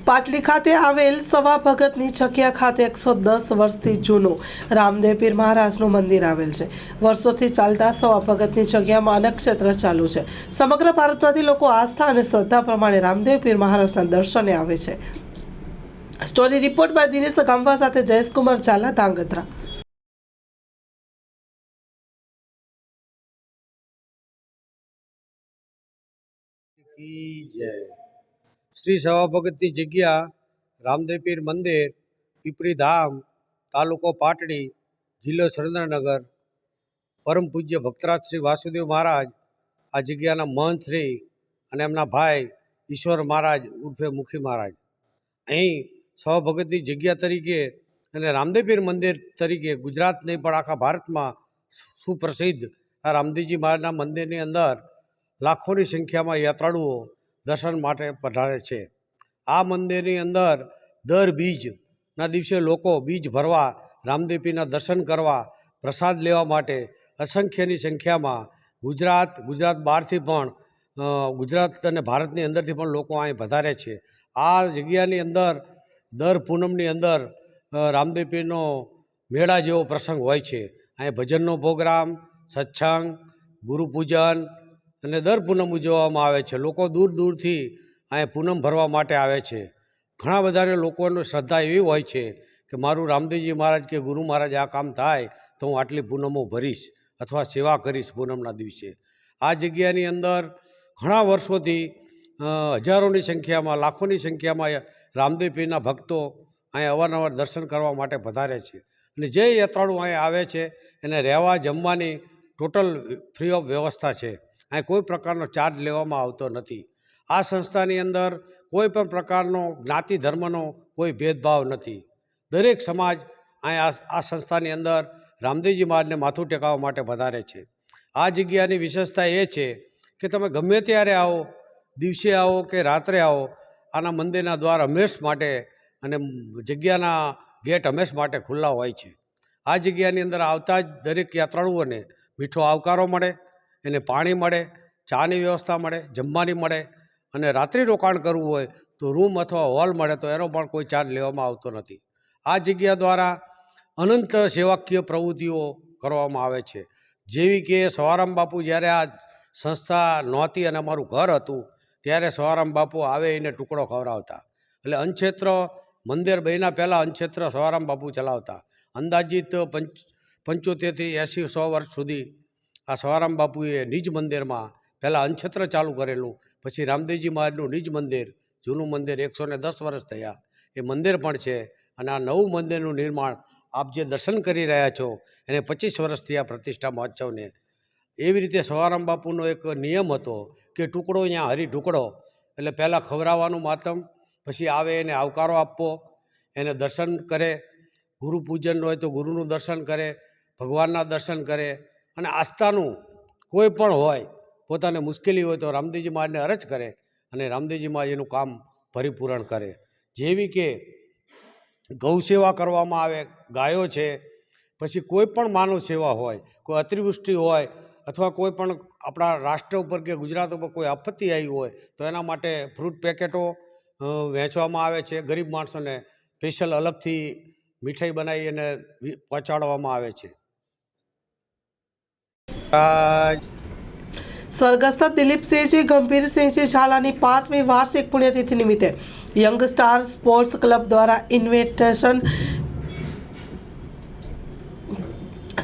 પાટલી ખાતે આવેલ સવા ભગતની જગ્યા ખાતે 110 વર્ષથી જૂનું રામદેવ પીર મહારાજનું મંદિર આવેલ છે। વર્ષોથી ચાલતા સવા ભગતની જગ્યામાં નક્ષત્ર ચાલુ છે। સમગ્ર ભારતમાંથી લોકો આસ્થા અને શ્રદ્ધા પ્રમાણે રામદેવ પીર મહારાજના દર્શને આવે છે। સ્ટોરી રિપોર્ટ બાદ દિનેશ ગામવા સાથે જયેશકુમાર ઝાલા, ધાંગધ્રા। श्री सवा भगतनी जग्या रामदेव पीर मंदिर पीपरी धाम तालुको पाटड़ी जिल्लो सुरेन्द्रनगर परम पूज्य भक्तराज श्री वासुदेव महाराज आ जग्याना महंत श्री अने एमना भाई ईश्वर महाराज उर्फे मुखी महाराज अहीं सवा भगतनी जग्या तरीके अने रामदेव पीर मंदिर तरीके गुजरात नहीं पण आखा भारत में सुप्रसिद्ध आ रामदेवजी महाराजना मंदिरनी अंदर लाखोनी संख्या में यात्राळुओ दर्शन माटे पधारे छे। आ मंदिरनी अंदर दर बीजना दिवसे लोको बीज भरवा रामदेव पीरना दर्शन करवा प्रसाद लेवा माटे असंख्यनी संख्या में गुजरात बहारथी पण गुजरात अने भारतनी अंदरथी पण लोको अहीं पधारे छे। आ जग्यानी अंदर दर पूनमनी अंदर रामदेव पीरनो मेळा जेवो प्रसंग होय छे। अहीं भजननो प्रोग्राम, सत्संग, गुरुपूजन अने दर पूनम उजववामां आवे छे। लोको दूर दूरथी अहीं पूनम भरवा माटे आवे छे। घणा बधाने लोकोनी श्रद्धा एवी होय छे के मारुं रामदेवजी महाराज के गुरु महाराज आ काम थाय तो हूँ आटली पूनमो भरीश अथवा सेवा करीश पूनमना दिवसे। आ जग्यानी अंदर घणा वर्षोथी हजारोनी संख्या में लाखोनी संख्या में रामदेव पीरना भक्तो अहीं अवारनवार दर्शन करवा माटे पधारे छे। अने जे यात्राळु अहीं आवे छे एने रहेवा जमवानी टोटल फ्री ऑफ व्यवस्था छे। अहीं कोई प्रकारनो चार्ज लेवामां आवतो नथी। आ संस्थानी अंदर कोई पण प्रकारनो ज्ञाति धर्मनो कोई भेदभाव नथी। दरेक समाज अहीं आ संस्थानी अंदर रामदेवजी महाराजने माथुं टेकाववा माटे पधारे छे। आ जग्यानी विशेषता ए छे के तमे गमे त्यारे आओ, दिवसे आओ के रात्रे आओ, आना मंदिरना द्वार हमेश माटे अने जग्याना गेट हमेश माटे खुल्ला होय छे। आ जग्यानी अंदर आवता ज दरेक यात्राळुओने मीठो आवकारो मळे, एने पाणी मळे, चानी व्यवस्था मळे, जमवानी मळे अने रात्रि रोकाण करवुं होय तो रूम अथवा हॉल मळे तो एनो पण कोई चार्ज लेवामां आवतो नथी। आ जग्या द्वारा अनंत सेवाकीय प्रवृत्तिओ करवामां आवे छे। जेवी के सवाराम बापू ज्यारे आ संस्था नहोती अने अमारुं घर हतुं त्यारे सवाराम बापू आवे एने टुकड़ो खवरावता। એટલે અન્નક્ષેત્ર મંદિર બન્યા પહેલાં અન્નક્ષેત્ર સવારામ બાપુ ચલાવતા। અંદાજિત 75 થી 80-100 વર્ષ સુધી આ સવારામ બાપુએ નિજ મંદિરમાં પહેલાં અન્નક્ષેત્ર ચાલુ કરેલું, પછી રામદેવજી મહારાજનું નિજ મંદિર, જૂનું મંદિર 110 વર્ષ થયા એ મંદિર પણ છે। અને આ નવું મંદિરનું નિર્માણ આપ જે દર્શન કરી રહ્યા છો એને 25 વર્ષ થયા પ્રતિષ્ઠા મહોત્સવને। એવી રીતે સવારામ બાપુનો એક નિયમ હતો કે ટુકડો અહીંયા હરી ઢુકડો, એટલે પહેલાં ખવડાવવાનું માતમ, પછી આવે એને આવકારો આપવો, એને દર્શન કરે, ગુરુ પૂજન હોય તો ગુરુનું દર્શન કરે, ભગવાનના દર્શન કરે અને આસ્થાનું કોઈ પણ હોય, પોતાને મુશ્કેલી હોય તો રામદેવજી મહારાજને અરજ કરે અને રામદેવજી મહારાજ એનું કામ પરિપૂર્ણ કરે। જેવી કે ગૌ સેવા કરવામાં આવે, ગાયો છે, પછી કોઈ પણ માનવ સેવા હોય, કોઈ અતિવૃષ્ટિ હોય અથવા કોઈ પણ આપણા રાષ્ટ્ર ઉપર કે ગુજરાત ઉપર કોઈ આપત્તિ આવી હોય તો એના માટે ફ્રૂટ પેકેટો વહેંચવામાં આવે છે। ગરીબ માણસોને સ્પેશિયલ અલગથી મીઠાઈ બનાવી અને પહોંચાડવામાં આવે છે। સ્વર્ગસ્થ દિલીપસિંહજી ગંભીરસિંહજી ઝાલાની 5મી વાર્ષિક પુણ્યતિથિ નિમિત્તે યંગ સ્ટાર સ્પોર્ટ્સ ક્લબ દ્વારા ઇન્વિટેશન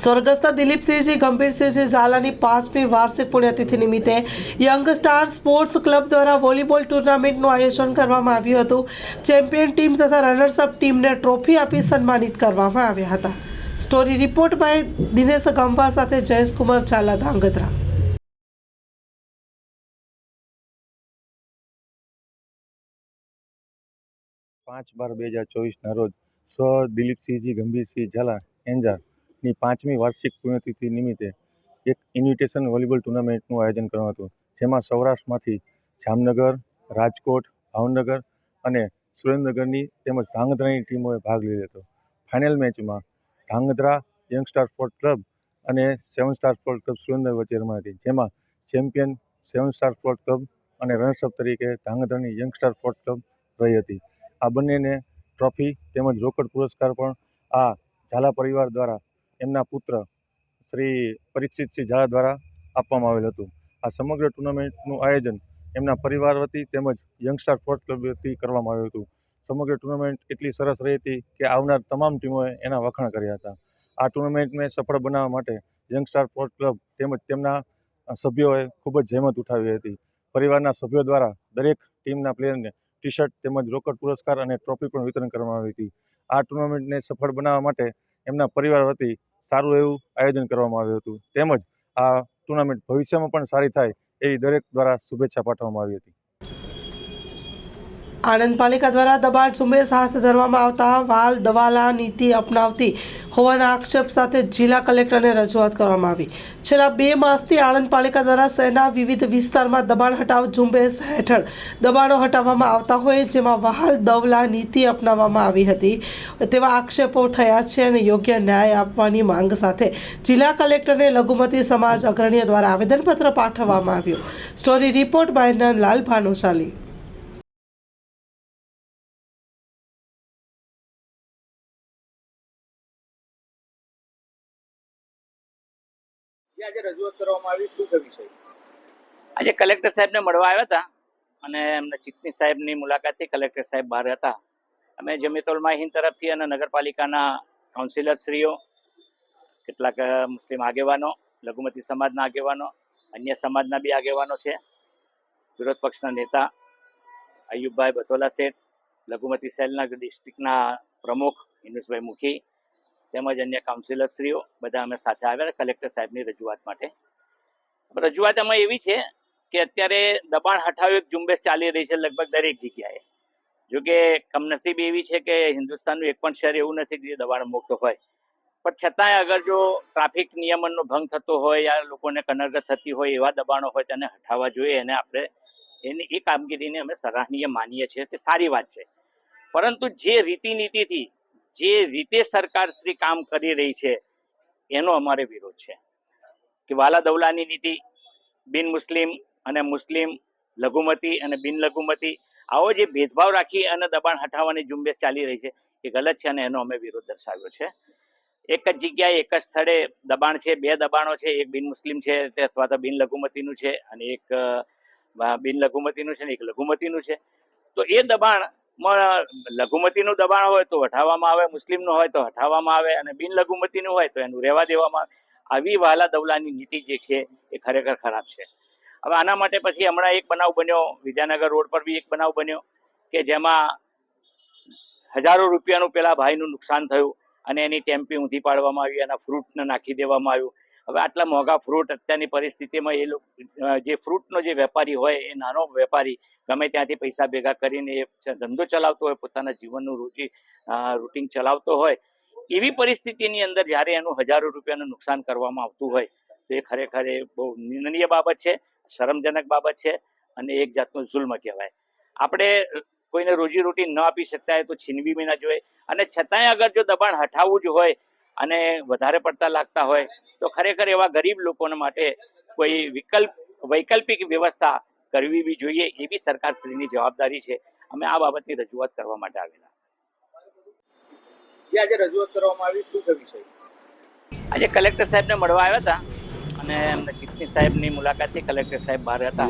સ્વર્ગસ્થ દિલીપસિંહજી ગંભીરસિંહજી ઝાલાની 5મી વાર્ષિક પુણ્યતિથિ નિમિત્તે યંગ સ્ટાર સ્પોર્ટ્સ ક્લબ દ્વારા વોલીબોલ ટુર્નામેન્ટનું આયોજન કરવામાં આવ્યું હતું। ચેમ્પિયન ટીમ તથા રનર્સઅપ ટીમને ટ્રોફી આપી સન્માનિત કરવામાં આવ્યા હતા। સ્ટોરી રિપોર્ટ બાય દિનેશ ગામવા સાથે જયેશકુમાર ઝાલા, ધાંગધ્રા। 5/12/2024 રોજ સ્વ દિલીપસિંહજી ગંભીરસિંહ ઝાલા એન્જારની 5મી વાર્ષિક પુણ્યતિથિ નિમિત્તે એક ઇન્વિટેશન વોલીબોલ ટુર્નામેન્ટનું આયોજન કરવામાં હતું, જેમાં સૌરાષ્ટ્રમાંથી જામનગર, રાજકોટ, ભાવનગર અને સુરેન્દ્રનગરની તેમજ ધાંગધ્રાની ટીમોએ ભાગ લીધો હતો। ફાઇનલ મેચમાં Dhrangadhra young star sports club અને 7 સ્ટાર સ્પોર્ટ્સ ક્લબ સુરેન્દ્રનગર વચ્ચે રમાઈ હતી, જેમાં ચેમ્પિયન 7 સ્ટાર સ્પોર્ટ્સ ક્લબ અને રનર્સઅપ તરીકે ધાંગધ્રાની યંગ સ્ટાર સ્પોર્ટ્સ ક્લબ રહી હતી। આ બંનેને ટ્રોફી તેમજ રોકડ પુરસ્કાર પણ આ ઝાલા પરિવાર દ્વારા એમના પુત્ર શ્રી પરીક્ષિતસિંહ ઝાલા દ્વારા આપવામાં આવેલ હતું. આ સમગ્ર ટુર્નામેન્ટનું આયોજન એમના પરિવાર વતી તેમજ યંગસ્ટાર સ્પોર્ટ્સ ક્લબ વતી કરવામાં આવ્યું હતું. સમગ્ર ટુર્નામેન્ટ એટલી સરસ રહી હતી કે આવનાર તમામ ટીમોએ એના વખાણ કર્યા હતા. આ ટુર્નામેન્ટને સફળ બનાવવા માટે યંગસ્ટાર સ્પોર્ટ્સ ક્લબ તેમજ તેમના સભ્યોએ ખૂબ જ જહેમત ઉઠાવી હતી. પરિવારના સભ્યો દ્વારા દરેક ટીમના પ્લેયરને ટી શર્ટ તેમજ રોકડ પુરસ્કાર અને ટ્રોફી પણ વિતરણ કરવામાં આવી હતી. આ ટુર્નામેન્ટને સફળ બનાવવા માટે એમના પરિવાર વતી સારું એવું આયોજન કરવામાં આવ્યું હતું. તેમજ આ ટુર્નામેન્ટ ભવિષ્યમાં પણ સારી થાય એવી દરેક દ્વારા શુભેચ્છા પાઠવવામાં આવી હતી. આણંદ પાલિકા દ્વારા દબાણ ઝુંબેશ હાથ ધરવામાં આવતા વાલ દવાલા નીતિ અપનાવતી હોવાના આક્ષેપ સાથે જિલ્લા કલેક્ટરને રજૂઆત કરવામાં આવી. છેલ્લા 2 માસથી આણંદ પાલિકા દ્વારા શહેરના વિવિધ વિસ્તારમાં દબાણ હટાવ ઝુંબેશ હેઠળ દબાણો હટાવવામાં આવતા હોય જેમાં વહાલ દવલા નીતિ અપનાવવામાં આવી હતી તેવા આક્ષેપો થયા છે અને યોગ્ય ન્યાય આપવાની માંગ સાથે જિલ્લા કલેક્ટરને લઘુમતી સમાજ અગ્રણીઓ દ્વારા આવેદનપત્ર પાઠવવામાં આવ્યું. Story report by Nandlal Bhanushali. આજે રજૂઆત કરવામાં આવી, શું છે વિષય? આજે કલેક્ટર સાહેબને મળવા આવ્યા હતા અને એમને ચીફની સાહેબની મુલાકાતથી કલેક્ટર સાહેબ બહાર હતા. અમે જમીતોલ માહીન તરફથી અને નગરપાલિકાના કાઉન્સિલરશ્રીઓ, કેટલાક મુસ્લિમ આગેવાનો, લઘુમતી સમાજના આગેવાનો, અન્ય સમાજના બી આગેવાનો છે, વિરોધ પક્ષના નેતા અયુબભાઈ બથોલા શેઠ, લઘુમતી સેલના ડિસ્ટ્રિક્ટના પ્રમુખ હિનુષભાઈ મુખી તેમજ અન્ય કાઉન્સિલરશ્રીઓ બધા અમે સાથે આવ્યા કલેક્ટર સાહેબની રજૂઆત માટે. રજૂઆત એમાં એવી છે કે અત્યારે દબાણ હટાવ એક ઝુંબેશ ચાલી રહી છે લગભગ દરેક જગ્યાએ. જોકે કમનસીબી એવી છે કે હિન્દુસ્તાનનું એક પણ શહેર એવું નથી કે જે દબાણ મુક્ત હોય, પણ છતાંય અગર જો ટ્રાફિક નિયમનનો ભંગ થતો હોય યા લોકોને કનડગત થતી હોય એવા દબાણો હોય તેને હટાવવા જોઈએ. અને આપણે એની એ કામગીરીને અમે સરાહનીય માનીએ છીએ કે સારી વાત છે. પરંતુ જે રીતિનીતિથી જે રીતે સરકાર શ્રી કામ કરી રહી છે એનો અમારે વિરોધ છે કે વાલા દવલાની નીતિ, બિન મુસ્લિમ અને મુસ્લિમ, લઘુમતી અને બિન લઘુમતી, આવો જે ભેદભાવ રાખી અને દબાણ હટાવવાની ઝુંબેશ ચાલી રહી છે એ ગલત છે અને એનો અમે વિરોધ દર્શાવ્યો છે. એક જ જગ્યાએ એક જ સ્થળે દબાણ છે, 2 દબાણો છે, એક બિન મુસ્લિમ છે અથવા તો બિન લઘુમતીનું છે અને એક બિન લઘુમતીનું છે ને એક લઘુમતીનું છે. તો એ દબાણ લઘુમતીનું દબાણ હોય તો હટાવવામાં આવે, મુસ્લિમનું હોય તો હટાવવામાં આવે અને બિન લઘુમતીનું હોય તો એનું રહેવા દેવામાં આવે. આવી વાલા દવલાની નીતિ જે છે એ ખરેખર ખરાબ છે. હવે આના માટે પછી હમણાં એક બનાવ બન્યો, વિદ્યાનગર રોડ પર બી એક બનાવ બન્યો કે જેમાં હજારો રૂપિયાનું પેલા ભાઈનું નુકસાન થયું અને એની ટેમ્પી ઊંધી પાડવામાં આવી, એના ફ્રૂટને નાખી દેવામાં આવ્યું. હવે આટલા મોંઘા ફ્રૂટ અત્યારની પરિસ્થિતિમાં એ લોકો જે ફ્રૂટનો જે વેપારી હોય એ નાનો વેપારી ગમે ત્યાંથી પૈસા ભેગા કરીને એ ધંધો ચલાવતો હોય, પોતાના જીવનનું રૂટીન ચલાવતો હોય, એવી પરિસ્થિતિની અંદર જ્યારે એનું હજારો રૂપિયાનું નુકસાન કરવામાં આવતું હોય તો એ ખરેખર એ બહુ નિંદનીય બાબત છે, શરમજનક બાબત છે અને એક જાતનું જુલ્મ કહેવાય. આપણે કોઈને રોજીરોટી ન આપી શકતા હોય તો છીનવી બી ના જોઈએ અને છતાંય અગર જો દબાણ હટાવવું જ હોય અને વધારે પડતા લાગતા હોય તો ખરેખર એવા ગરીબ લોકોને માટે કોઈ વૈકલ્પિક વ્યવસ્થા કરવી બી જોઈએ. એ બી સરકારશ્રીની જવાબદારી છે. અમે આ બાબતની રજૂઆત કરવા માટે આવેલા. જે આજે રજૂઆત કરવામાં આવી, શું છે વિષય? આજે કલેક્ટર સાહેબને મળવા આવ્યા હતા અને એમને ચીફની સાહેબની મુલાકાતથી કલેક્ટર સાહેબ બહાર હતા.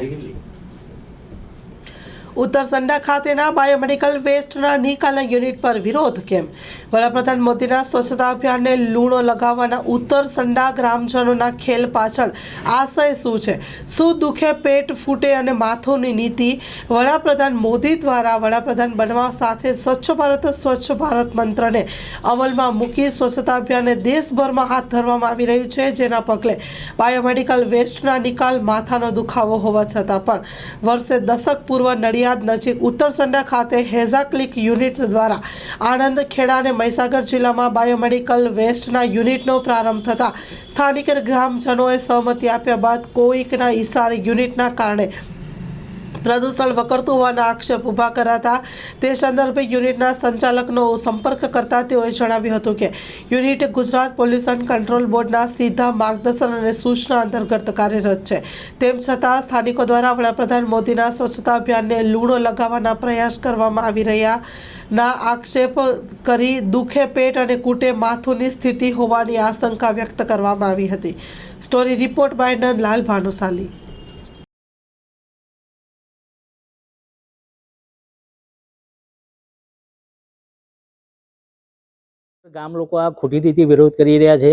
ઉત્તર સંડા ખાતેના બાયોમેડિકલ વેસ્ટના નિકાલના યુનિટ પર વિરોધ કેમ? વડાપ્રધાન મોદીના સ્વચ્છતા અભિયાનને લૂણો લગાવવાના ઉત્તર સંડા ગ્રામજનોના ખેલ પાછળ આશય શું છે? શું દુખે પેટ ફૂટે અને માથોની નીતિ? વડાપ્રધાન મોદી દ્વારા વડાપ્રધાન બનવા સાથે સ્વચ્છ ભારત મંત્રને અમલમાં મૂકી સ્વચ્છતા અભિયાનને દેશભરમાં હાથ ધરવામાં આવી રહ્યું છે, જેના પગલે બાયોમેડિકલ વેસ્ટના નિકાલ માથાનો દુખાવો હોવા છતાં પણ વર્ષે દશક પૂર્વ નડિયાદ નજીક ઉત્તર સંડા ખાતે હેઝા ક્લિક યુનિટ દ્વારા આણંદ, ખેડા અને મહીસાગર જિલ્લામાં બાયોમેડિકલ વેસ્ટના યુનિટનો પ્રારંભ થતાં સ્થાનિક ગ્રામજનોએ સહમતિ આપ્યા બાદ કોઈકના ઈશારે યુનિટના કારણે પ્રદૂષણ વકરતું હોવાના આક્ષેપ ઊભા કરાતા તે સંદર્ભે યુનિટના સંચાલકનો સંપર્ક કરતા તેઓએ જણાવ્યું હતું કે યુનિટ ગુજરાત પોલ્યુશન કંટ્રોલ બોર્ડના સીધા માર્ગદર્શન અને સૂચના અંતર્ગત કાર્યરત છે. તેમ છતાં સ્થાનિકો દ્વારા વડાપ્રધાન મોદીના સ્વચ્છતા અભિયાનને લૂણો લગાવવાના પ્રયાસ કરવામાં આવી રહ્યાના આક્ષેપ કરી દુખે પેટ અને કૂટે માથુંની સ્થિતિ હોવાની આશંકા વ્યક્ત કરવામાં આવી હતી. Story report by Nandlal Bhanushali. ગામ લોકો આ ખોટી રીતે વિરોધ કરી રહ્યા છે.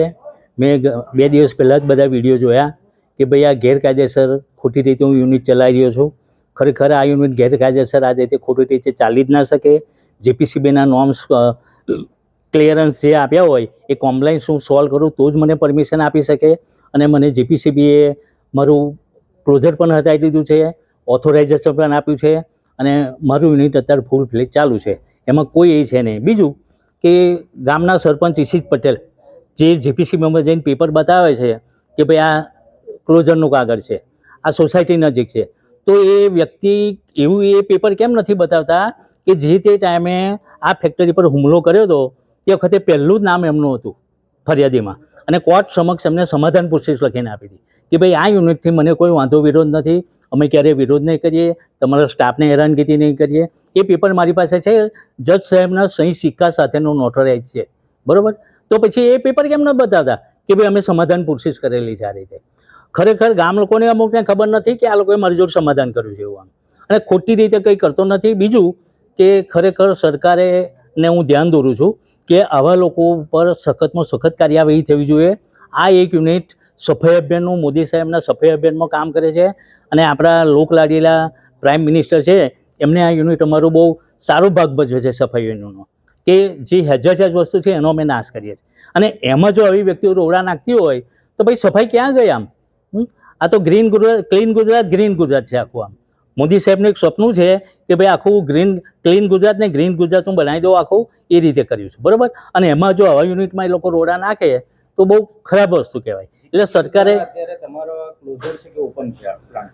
મેં 2 દિવસ પહેલાં જ બધા વિડીયો જોયા કે ભાઈ આ ગેરકાયદેસર ખોટી રીતે હું યુનિટ ચલાવી રહ્યો છું. ખરેખર આ યુનિટ ગેરકાયદેસર આ રીતે ખોટી રીતે ચાલી જ ના શકે. જીપીસીબીના નોર્મ્સ ક્લિયરન્સ જે આપ્યા હોય એ કોમ્પ્લાયન્સ હું સોલ્વ કરું તો જ મને પરમિશન આપી શકે. અને મને જીપીસીબીએ મારું ક્લોઝર પણ હટાવી દીધું છે, ઓથોરાઇઝેશન પણ આપ્યું છે અને મારું યુનિટ અત્યારે ફૂલ ફ્લેજ ચાલુ છે. એમાં કોઈ એ છે નહીં. બીજું કે ગામના સરપંચ ઈશિત પટેલ જે જીપીસીબીમાં જઈને પેપર બતાવે છે કે ભાઈ આ ક્લોઝરનું કાગળ છે, આ સોસાયટી નજીક છે, તો એ વ્યક્તિ એવું એ પેપર કેમ નથી બતાવતા કે જે તે ટાઈમે આ ફેક્ટરી પર હુમલો કર્યો હતો તે વખતે પહેલું જ નામ એમનું હતું ફરિયાદીમાં અને કોર્ટ સમક્ષ એમને સમાધાન પૂછીશ લખીને આપી હતી કે ભાઈ આ યુનિટથી મને કોઈ વાંધો વિરોધ નથી, અમે ક્યારેય વિરોધ નહીં કરીએ, તમારા સ્ટાફને હેરાનગતિ નહીં કરીએ. એ પેપર મારી પાસે છે, જજ સાહેબના સહી સિક્કા સાથેનું નોટરાઇઝ છે, બરાબર. તો પછી એ પેપર કેમ ન બતાવતા કે ભાઈ અમે સમાધાન પૂછીશ કરેલી છે આ રીતે. ખરેખર ગામ લોકોને અમુકને ખબર નથી કે આ લોકોએ મારી જોડે સમાધાન કર્યું છે એવું આમ, અને ખોટી રીતે કંઈ કરતો નથી. બીજું કે ખરેખર સરકારે ને હું ધ્યાન દોરું છું કે આવા લોકો ઉપર સખતમાં સખત કાર્યવાહી થવી જોઈએ. આ એક યુનિટ સફાઈ અભિયાનનું મોદી સાહેબના સફાઈ અભિયાનમાં કામ કરે છે અને આપણા લોકલાડીલા પ્રાઇમ મિનિસ્ટર છે એમને આ યુનિટ અમારું બહુ સારો ભાગ ભજવે છે સફાઈ યુનિટનો, કે જે હેજાજ વસ્તુ છે એનો અમે નાશ કરીએ છીએ. અને એમાં જો આવી વ્યક્તિઓ રોડા નાખતી હોય તો ભાઈ સફાઈ ક્યાં ગઈ આમ? આ તો ક્લીન ગુજરાત ગ્રીન ગુજરાત છે આખું આમ. મોદી સાહેબનું એક સપનું છે કે ભાઈ આખું ક્લીન ગુજરાત ને ગ્રીન ગુજરાત હું બનાવી દઉં આખું, એ રીતે કર્યું છે, બરાબર. અને એમાં જો આવા યુનિટમાં એ લોકો રોડા નાખે તો બહુ ખરાબ વસ્તુ કહેવાય. એટલે સરકારે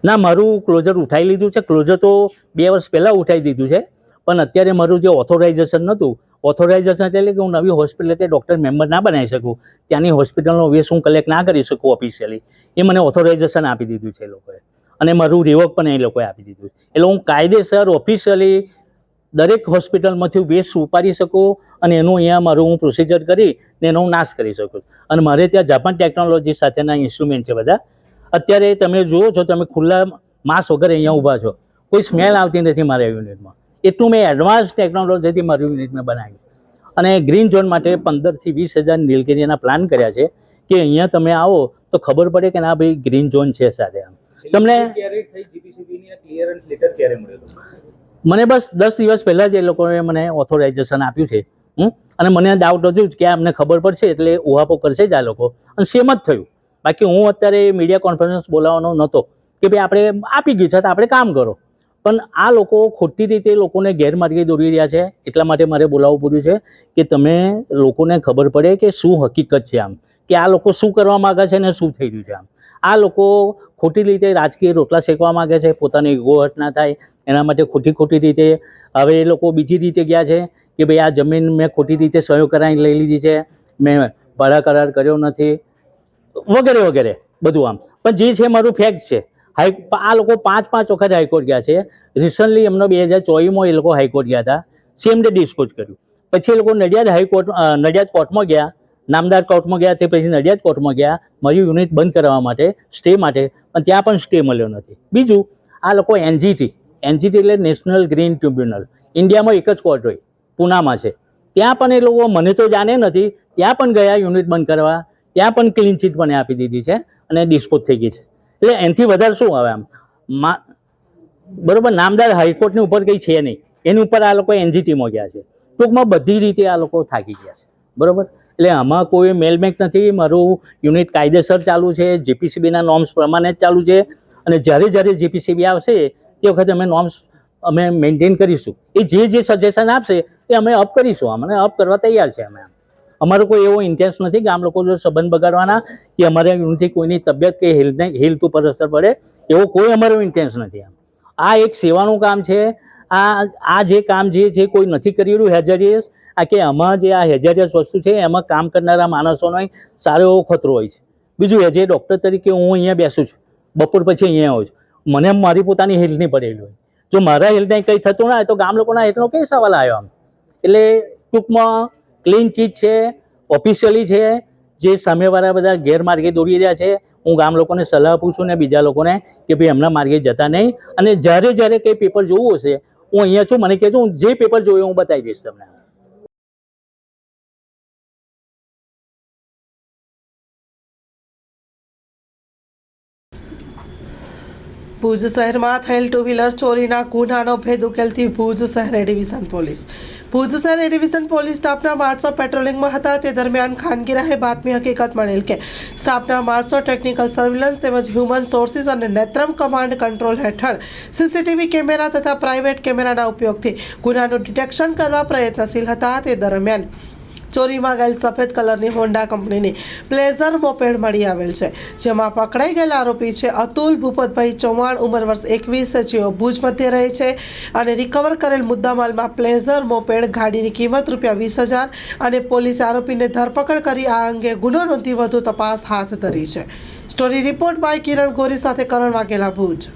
ના, મારું ક્લોઝર ઉઠાવી લીધું છે. ક્લોઝર તો 2 વર્ષ પહેલાં ઉઠાવી દીધું છે, પણ અત્યારે મારું જે ઓથોરાઇઝેશન નહોતું, ઓથોરાઇઝેશન એટલે કે હું નવી હોસ્પિટલ કે ડૉક્ટર મેમ્બર ના બનાવી શકું, ત્યાંની હોસ્પિટલનો વેસ હું કલેક્ટ ના કરી શકું ઓફિશિયલી, એ મને ઓથોરાઇઝેશન આપી દીધું છે એ લોકોએ. અને મારું રિવોક પણ એ લોકોએ આપી દીધું. એટલે હું કાયદેસર ઓફિશિયલી દરેક હોસ્પિટલમાંથી વેસ્ટ ઉપાડી શકું અને એનું અહીંયા મારું હું પ્રોસિજર કરી ને એનો હું નાશ કરી શકું. અને મારે ત્યાં જાપાન ટેકનોલોજી સાથેના ઇન્સ્ટ્રુમેન્ટ છે બધા. અત્યારે તમે જુઓ છો, તમે ખુલ્લા માસ વગર અહીંયા ઊભા છો, કોઈ સ્મેલ આવતી નથી મારા યુનિટમાં. એટલું મેં એડવાન્સ ટેકનોલોજીથી મારું યુનિટ મેં બનાવ્યું. અને ગ્રીન ઝોન માટે 15 થી 20 હજાર નીલગિરીના પ્લાન કર્યા છે કે અહીંયા તમે આવો તો ખબર પડે કે ના ભાઈ ગ્રીન ઝોન છે સાથે. આમ તમને મને બસ 10 દિવસ પહેલાં જ એ લોકોએ મને ઓથોરાઇઝેશન આપ્યું છે. અને મને ડાઉટ હતું જ કે અમને ખબર પડશે એટલે ઉહાપો કરશે જ આ લોકો, અને સેમ જ થયું. બાકી હું અત્યારે મીડિયા કોન્ફરન્સ બોલાવવાનો નહોતો કે ભાઈ આપણે આપી ગયું છે તો આપણે કામ કરો, પણ આ લોકો ખોટી રીતે લોકોને ગેરમાર્ગે દોરી રહ્યા છે. એટલા માટે મારે બોલાવવું પડ્યું છે કે તમે લોકોને ખબર પડે કે શું હકીકત છે આમ, કે આ લોકો શું કરવા માગે છે ને શું થઈ રહ્યું છે આમ. આ લોકો ખોટી રીતે રાજકીય રોટલા શેકવા માગે છે, પોતાની ઈગો હટ ના થાય એના માટે ખોટી રીતે. હવે એ લોકો બીજી રીતે ગયા છે કે ભાઈ આ જમીન મેં ખોટી રીતે સહયો કરાવીને લઈ લીધી છે, મેં ભાડા કરાર કર્યો નથી, વગેરે વગેરે બધું આમ. પણ જે છે મારું ફેક્ટ છે. આ લોકો 5 વખત હાઈકોર્ટ ગયા છે. રિસન્ટલી એમનો 2024માં એ લોકો હાઈકોર્ટ ગયા હતા, સેમ ડે ડિસ્પોઝ કર્યું. પછી એ લોકો નડિયાદ કોર્ટમાં ગયા, નામદાર કોર્ટમાં ગયા, તે પછી નડિયાદ કોર્ટમાં ગયા મારી યુનિટ બંધ કરવા માટે, સ્ટે માટે, પણ ત્યાં પણ સ્ટે મળ્યો નથી. બીજું આ લોકો એનજીટી એટલે નેશનલ ગ્રીન ટ્રિબ્યુનલ, ઇન્ડિયામાં એક જ કોર્ટ હોય, પૂનામાં છે, ત્યાં પણ એ લોકો મને તો જાણે નથી, ત્યાં પણ ગયા યુનિટ બંધ કરવા, ત્યાં પણ ક્લીન ચીટ મને આપી દીધી છે અને ડિસ્પોઝ થઈ ગઈ છે. એટલે એનાથી વધારે શું આવે આમ? બરાબર, નામદાર હાઈકોર્ટની ઉપર કંઈ છે નહીં, એની ઉપર આ લોકો એનજીટીમાં ગયા છે. ટૂંકમાં બધી રીતે આ લોકો થાકી ગયા છે, બરાબર. એટલે આમાં કોઈ મેલમેક નથી. મારું યુનિટ કાયદેસર ચાલુ છે, જીપીસીબીના નોર્મ્સ પ્રમાણે જ ચાલુ છે. અને જ્યારે જીપીસીબી આવશે તે વખતે અમે નોર્મ્સ મેન્ટેન કરીશું. એ જે સજેશન આપશે એ અમે અપ કરીશું. અમને અપ કરવા તૈયાર છે અમે. અમારો કોઈ એવો ઇન્ટેન્સ નથી કે આમ લોકો જો સંબંધ બગાડવાના કે અમારા યુનિટથી કોઈની તબિયત કે હેલ્થ ઉપર અસર પડે, એવો કોઈ અમારો ઇન્ટેન્સ નથી આમ. આ એક સેવાનું કામ છે. આ જે કામ જે કોઈ નથી કરી રહ્યું હેઝારિયસ, આ કે આમાં જે આ હેઝારિયસ વસ્તુ છે એમાં કામ કરનારા માણસોનો સારો એવો ખતરો હોય છે. બીજું એજ એ ડૉક્ટર તરીકે હું અહીંયા બેસું છું, બપોર પછી અહીંયા આવું છું, મને મારી પોતાની હેલ્થની પડેલી હોય. જો મારા હેલ્થને કંઈ થતું ના હોય તો ગામ લોકોના હેલ્થનો કઈ સવાલ આવ્યો આમ? એટલે ટૂંકમાં ક્લીન ચીજ છે, ઓફિશિયલી છે. જે સામેવાળા બધા ગેરમાર્ગે દોરી રહ્યા છે, હું ગામ લોકોને સલાહ આપું છું ને બીજા લોકોને કે ભાઈ એમના માર્ગે જતા નહીં. અને જ્યારે કંઈ પેપર જોવું હશે હું અહીંયા છું, મને કહેજો, હું જે પેપર જોયું હું બતાવી દઈશ તમને. ભુજ શહેરમાં થયેલ ટુ વ્હીલર ચોરીના ગુનાનો ભેદ ઉકેલતી ભુજ શહેર એ ડિવિઝન પોલીસ. ભુજ શહેર એ ડિવિઝન પોલીસ સ્ટાફના માણસો પેટ્રોલિંગમાં હતા તે દરમિયાન ખાનગી રાહે બાતમી હકીકત મળેલ કે સ્ટાફના માણસો ટેકનિકલ સર્વેલન્સ તેમજ હ્યુમન સોર્સિસ અને નેત્રમ કમાન્ડ કંટ્રોલ હેઠળ સીસીટીવી કેમેરા તથા પ્રાઇવેટ કેમેરાના ઉપયોગથી ગુનાનું ડિટેક્શન કરવા પ્રયત્નશીલ હતા. તે દરમિયાન ચોરીમાં ગયેલ સફેદ કલરની હોન્ડા કંપનીની પ્લેઝર મોપેડ મળી આવેલ છે, જેમાં પકડાઈ ગયેલા આરોપી છે અતુલ ભૂપતભાઈ ચૌહાણ, ઉંમર વર્ષ 21, જેઓ ભુજ મધ્ય રહે છે. અને રિકવર કરેલ મુદ્દામાલમાં પ્લેઝર મોપેડ ગાડીની કિંમત ₹20,000 અને પોલીસે આરોપીને ધરપકડ કરી આ અંગે ગુનો નોંધી વધુ તપાસ હાથ ધરી છે. સ્ટોરી રિપોર્ટ બાય કિરણ ગોરી સાથે કરણ વાઘેલા, ભુજ.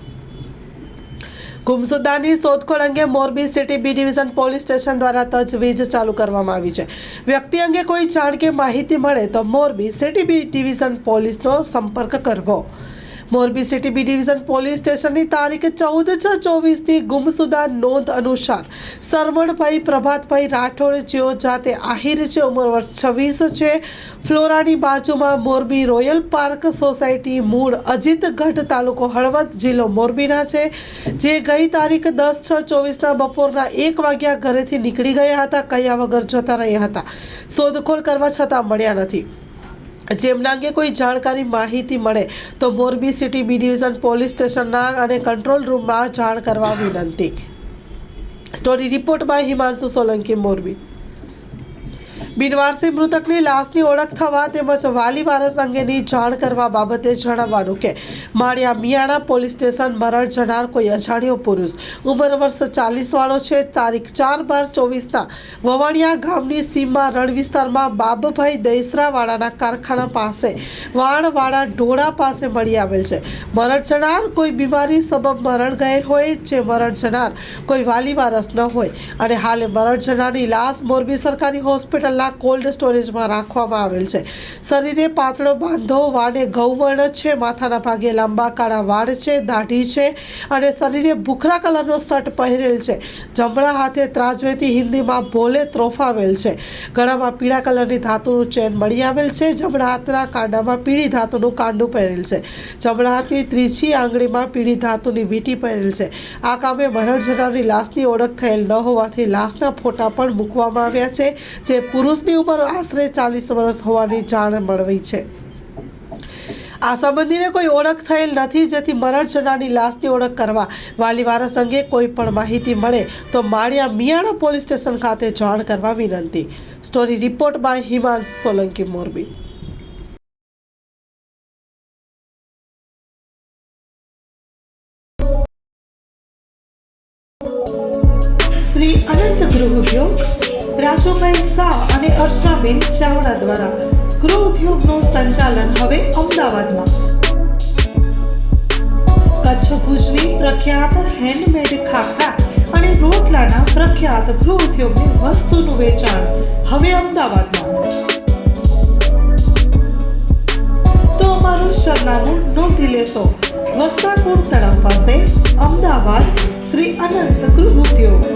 ગુમસુદાની શોધખોળ અંગે Morbi city B division police station દ્વારા તજવીજ ચાલુ કરવામાં આવી છે. વ્યક્તિ અંગે કોઈ જાણ કે માહિતી મળે તો મોરબી સિટી બી ડિવિઝન પોલીસનો સંપર્ક કરવો. Morbi city B division police સ્ટેશનની તારીખ 14/6/24ની ગુમસુદા નોંધ અનુસાર સરવણભાઈ પ્રભાતભાઈ રાઠોડ, જેઓ જાતે આહિર છે, ઉંમર વર્ષ 26 છે, ફ્લોરાની બાજુમાં મોરબી રોયલ પાર્ક સોસાયટી, મૂળ અજીતગઢ, તાલુકો હળવદ, જિલ્લો મોરબીના છે, જે ગઈ તારીખ 10/6/24ના બપોરના 1 વાગ્યા ઘરેથી નીકળી ગયા હતા, કહ્યા વગર જતા રહ્યા હતા. શોધખોળ કરવા છતાં મળ્યા નથી. જેમના અંગે કોઈ જાણકારી માહિતી મળે તો Morbi city B division police સ્ટેશનના અને કંટ્રોલ રૂમમાં જાણ કરવા વિનંતી. Story report by Himanshu Solanki, Morbi. બિનવારસી મૃતકની લાશની ઓળખ થવા તેમજ વાલી વારસ અંગેની જાણ કરવા બાબતે જણાવવાનું કે માળિયા મિયાણા પોલીસ સ્ટેશન મરણ જનાર કોઈ અજાણ્યો પુરુષ, ઉંમર વર્ષ 40 વાળો છે, તારીખ 4/12/24ના વવાણિયા ગામની સીમમાં રણ વિસ્તારમાં બાબભાઈ દૈસરાવાળાના કારખાના પાસે વાણવાળા ઢોળા પાસે મળી આવેલ છે. મરણ જનાર કોઈ બીમારી સબબ મરણ ગયેલ હોય, જે મરણ જનાર કોઈ વાલી વારસ ન હોય અને હાલે મરણ જનારની લાશ મોરબી સરકારી હોસ્પિટલના કોલ્ડ સ્ટોરેજમાં રાખવામાં આવેલ છે. શરીરે પાતળો બાંધો વાને ગૌવર્ણ છે, માથાના ભાગે લાંબા કાળા વાળ છે, દાઢી છે અને શરીરે ભૂખરા કલરનો શર્ટ પહેરેલ છે. જમણા હાથે ત્રાજવેતી હિન્દીમાં ભોલે ત્રોફાવેલ છે. ગળામાં પીળા કલરની ધાતુનું ચેન મળી આવેલ છે. જમણા હાથના કાંડામાં પીળી ધાતુનું કાંડું પહેરેલ છે. જમણા હાથની ત્રીજી આંગળીમાં પીળી ધાતુની વીંટી પહેરેલ છે. આ કામે મરણ જનારની લાશની ઓળખ થયેલ ન હોવાથી લાશના ફોટા પણ મૂકવામાં આવ્યા છે, જે પુરુષની ઉંમર આશરે 40 વર્ષ હોવાની જાણ મળી છે. આ સંબંધીને કોઈ ઓળખ થયેલ નથી, જેથી મરણ જનારની લાશની ઓળખ કરવા વાલી વારસ અંગે કોઈ પણ માહિતી મળે તો માળિયા મિયાણા પોલીસ સ્ટેશન ખાતે જાણ કરવા વિનંતી. Story report by Himanshu Solanki, Morbi. Shri Anant Gruh Udyog Rajubhai Shah અને અર્ચનાબેન ચાવડા દ્વારા ગૃહ ઉદ્યોગનું સંચાલન હવે અમદાવાદમાં. કચ્છ ભુજની પ્રખ્યાત હેન્ડમેડ ખાખરા અને રોટલાના પ્રખ્યાત ગૃહ ઉદ્યોગની વસ્તુનું વેચાણ હવે અમદાવાદમાં. તો અમારું સરનામું નોંધી લેશો. વસ્ત્રાપુર તળાવ પાસે, અમદાવાદ, શ્રી અનંત ગૃહ ઉદ્યોગ.